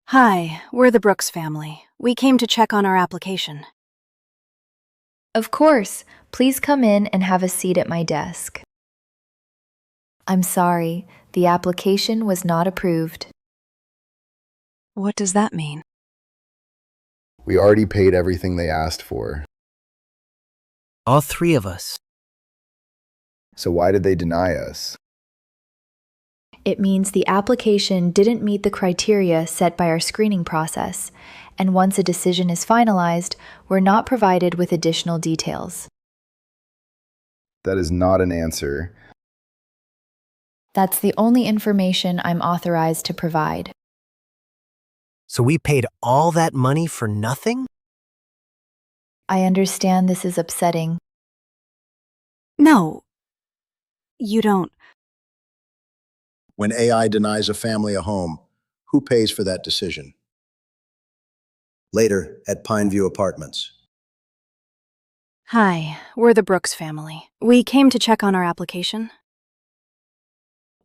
Hi, we're the Brooks family. We came to check on our application. Of course. Please come in and have a seat at my desk. I'm sorry, the application was not approved. What does that mean? We already paid everything they asked for. All three of us. So why did they deny us? It means the application didn't meet the criteria set by our screening process, and once a decision is finalized, we're not provided with additional details. That is not an answer. That's the only information I'm authorized to provide. So we paid all that money for nothing? I understand this is upsetting. No, you don't. When AI denies a family a home, who pays for that decision? Later, at Pineview Apartments. Hi, we're the Brooks family. We came to check on our application.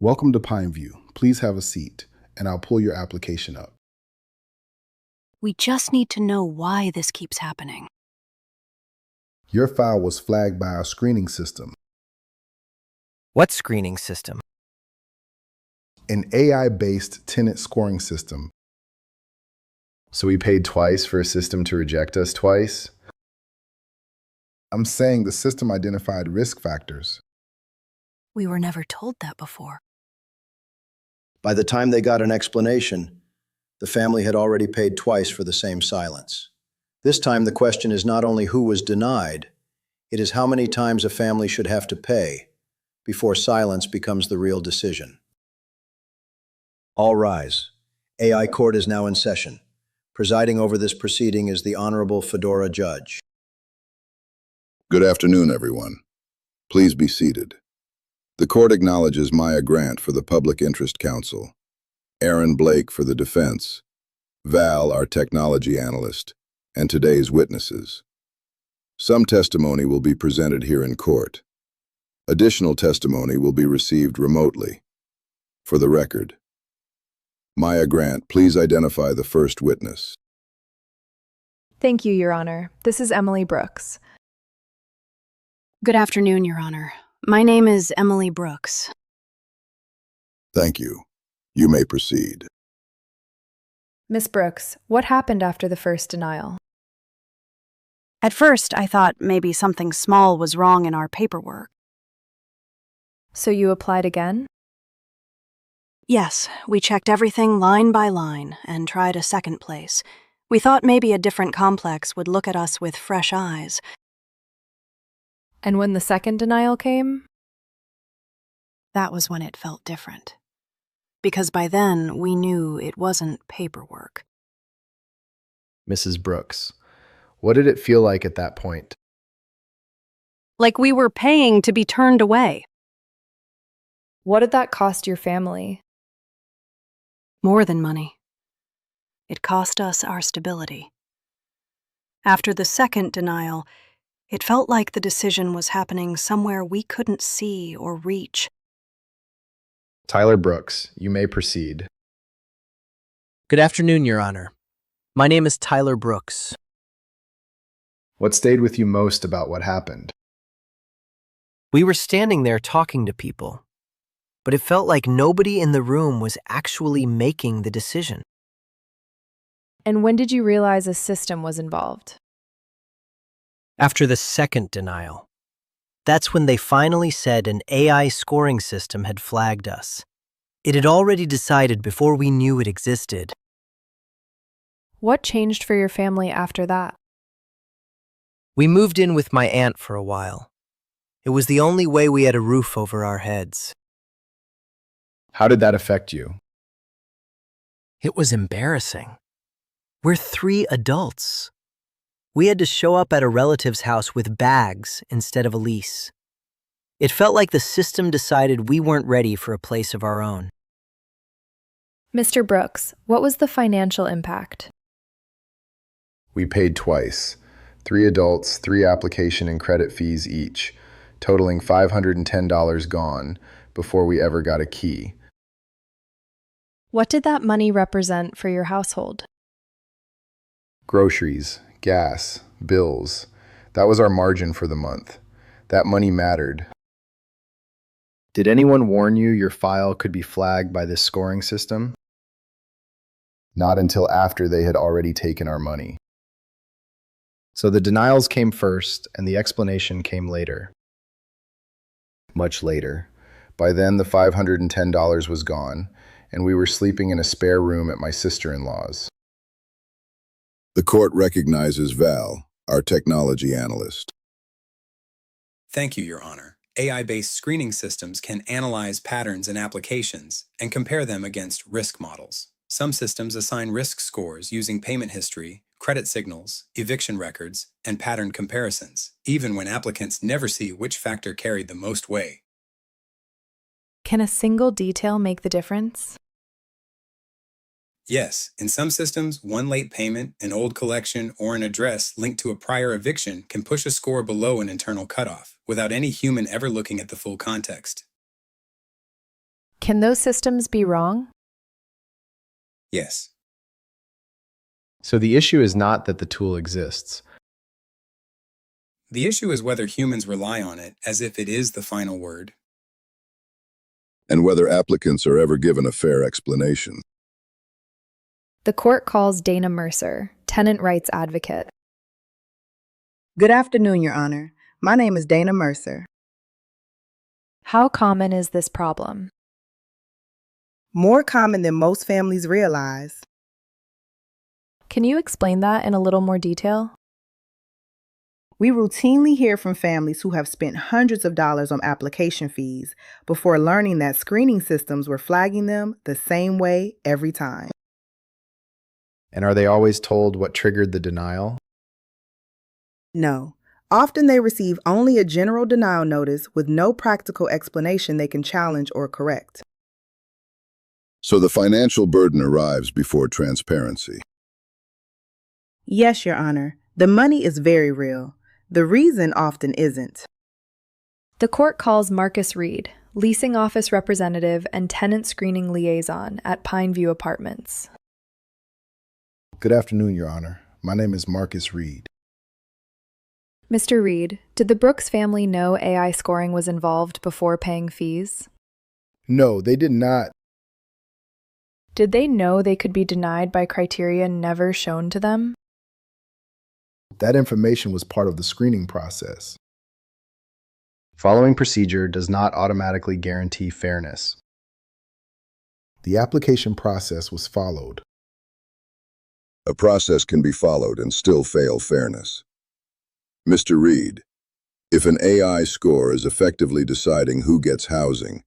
Welcome to Pineview. Please have a seat, and I'll pull your application up. We just need to know why this keeps happening. Your file was flagged by our screening system. What screening system? An AI-based tenant scoring system. So we paid twice for a system to reject us twice? I'm saying the system identified risk factors. We were never told that before. By the time they got an explanation, the family had already paid twice for the same silence. This time, the question is not only who was denied, it is how many times a family should have to pay before silence becomes the real decision. All rise. AI court is now in session. Presiding over this proceeding is the Honorable Fedora Judge. Good afternoon, everyone. Please be seated. The court acknowledges Maya Grant for the Public Interest Counsel, Aaron Blake for the defense, Val, our technology analyst, and today's witnesses. Some testimony will be presented here in court. Additional testimony will be received remotely. For the record, Maya Grant, please identify the first witness. Thank you, Your Honor. This is Emily Brooks. Good afternoon, Your Honor. My name is Emily Brooks. Thank you. You may proceed. Miss Brooks, what happened after the first denial? At first, I thought maybe something small was wrong in our paperwork. So you applied again? Yes, we checked everything line by line and tried a second place. We thought maybe a different complex would look at us with fresh eyes. And when the second denial came? That was when it felt different. Because by then, we knew it wasn't paperwork. Mrs. Brooks, what did it feel like at that point? Like we were paying to be turned away. What did that cost your family? More than money. It cost us our stability. After the second denial, it felt like the decision was happening somewhere we couldn't see or reach. Tyler Brooks, you may proceed. Good afternoon, Your Honor. My name is Tyler Brooks. What stayed with you most about what happened? We were standing there talking to people, but it felt like nobody in the room was actually making the decision. And when did you realize a system was involved? After the second denial, that's when they finally said an AI scoring system had flagged us. It had already decided before we knew it existed. What changed for your family after that? We moved in with my aunt for a while. It was the only way we had a roof over our heads. How did that affect you? It was embarrassing. We're 3 adults. We had to show up at a relative's house with bags instead of a lease. It felt like the system decided we weren't ready for a place of our own. Mr. Brooks, what was the financial impact? We paid twice. 3 adults, 3 application and credit fees each, totaling $510 gone before we ever got a key. What did that money represent for your household? Groceries, gas, bills. That was our margin for the month. That money mattered. Did anyone warn you your file could be flagged by this scoring system? Not until after they had already taken our money. So the denials came first and the explanation came later. Much later. By then, the $510 was gone, and we were sleeping in a spare room at my sister-in-law's. The court recognizes Val, our technology analyst. Thank you, Your Honor. AI-based screening systems can analyze patterns in applications and compare them against risk models. Some systems assign risk scores using payment history, credit signals, eviction records, and pattern comparisons, even when applicants never see which factor carried the most weight. Can a single detail make the difference? Yes, in some systems, one late payment, an old collection, or an address linked to a prior eviction can push a score below an internal cutoff, without any human ever looking at the full context. Can those systems be wrong? Yes. So the issue is not that the tool exists. The issue is whether humans rely on it as if it is the final word. And whether applicants are ever given a fair explanation. The court calls Dana Mercer, tenant rights advocate. Good afternoon, Your Honor. My name is Dana Mercer. How common is this problem? More common than most families realize. Can you explain that in a little more detail? We routinely hear from families who have spent hundreds of dollars on application fees before learning that screening systems were flagging them the same way every time. And are they always told what triggered the denial? No. Often they receive only a general denial notice with no practical explanation they can challenge or correct. So the financial burden arrives before transparency. Yes, Your Honor. The money is very real. The reason often isn't. The court calls Marcus Reed, leasing office representative and tenant screening liaison at Pineview Apartments. Good afternoon, Your Honor. My name is Marcus Reed. Mr. Reed, did the Brooks family know AI scoring was involved before paying fees? No, they did not. Did they know they could be denied by criteria never shown to them? That information was part of the screening process. Following procedure does not automatically guarantee fairness. The application process was followed. A process can be followed and still fail fairness. Mr. Reed, if an AI score is effectively deciding who gets housing,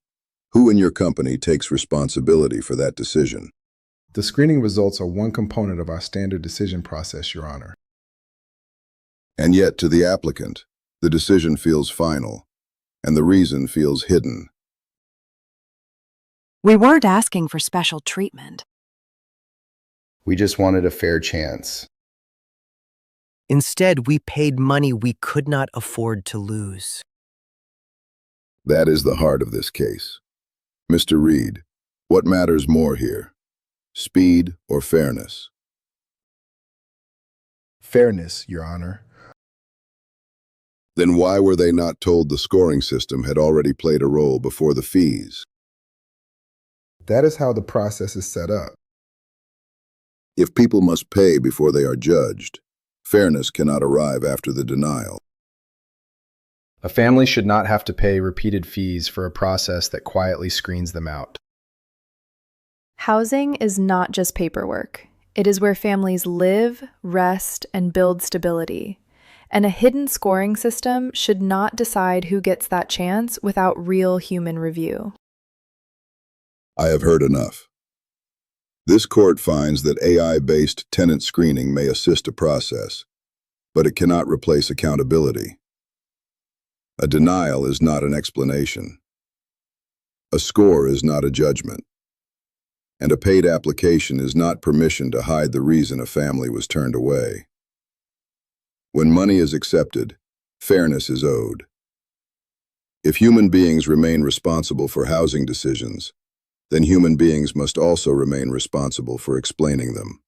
who in your company takes responsibility for that decision? The screening results are one component of our standard decision process, Your Honor. And yet, to the applicant, the decision feels final, and the reason feels hidden. We weren't asking for special treatment. We just wanted a fair chance. Instead, we paid money we could not afford to lose. That is the heart of this case. Mr. Reed, what matters more here? Speed or fairness? Fairness, Your Honor. Then why were they not told the scoring system had already played a role before the fees? That is how the process is set up. If people must pay before they are judged, fairness cannot arrive after the denial. A family should not have to pay repeated fees for a process that quietly screens them out. Housing is not just paperwork. It is where families live, rest, and build stability. And a hidden scoring system should not decide who gets that chance without real human review. I have heard enough. This court finds that AI-based tenant screening may assist a process, but it cannot replace accountability. A denial is not an explanation. A score is not a judgment. And a paid application is not permission to hide the reason a family was turned away. When money is accepted, fairness is owed. If human beings remain responsible for housing decisions, then human beings must also remain responsible for explaining them.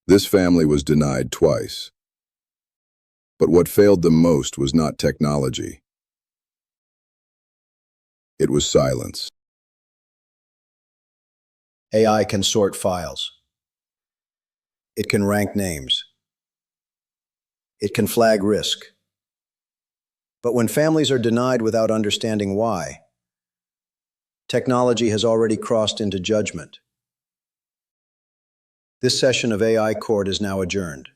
This family was denied twice. But what failed them most was not technology. It was silence. AI can sort files. It can rank names. It can flag risk. But when families are denied without understanding why, technology has already crossed into judgment. This session of AI Court is now adjourned.